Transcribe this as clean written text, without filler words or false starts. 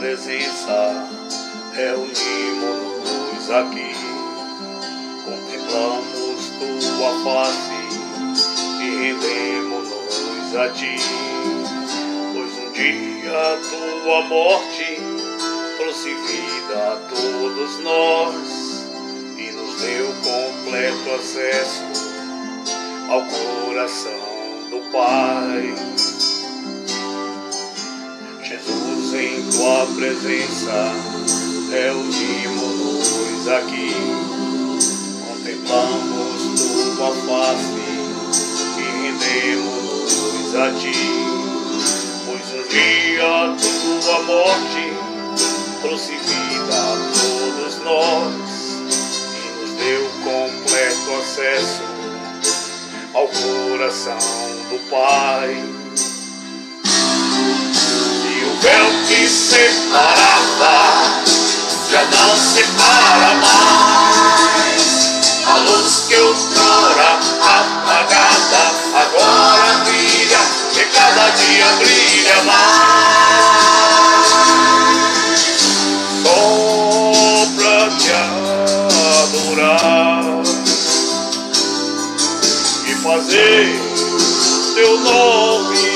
presença, reunimos-nos aqui, contemplamos tua face e rendemos-nos a ti, pois um dia tua morte trouxe vida a todos nós e nos deu completo acesso ao coração do Pai. Jesus, em tua presença, reunimos-nos aqui, contemplamos tua face e rendemos-nos a ti, pois um dia tua morte trouxe vida a todos nós e nos deu completo acesso ao coração do Pai. E o véu que separava já não separa mais. A luz que outrora apagada agora brilha e cada dia brilha mais. Só pra te adorar e fazer teu nome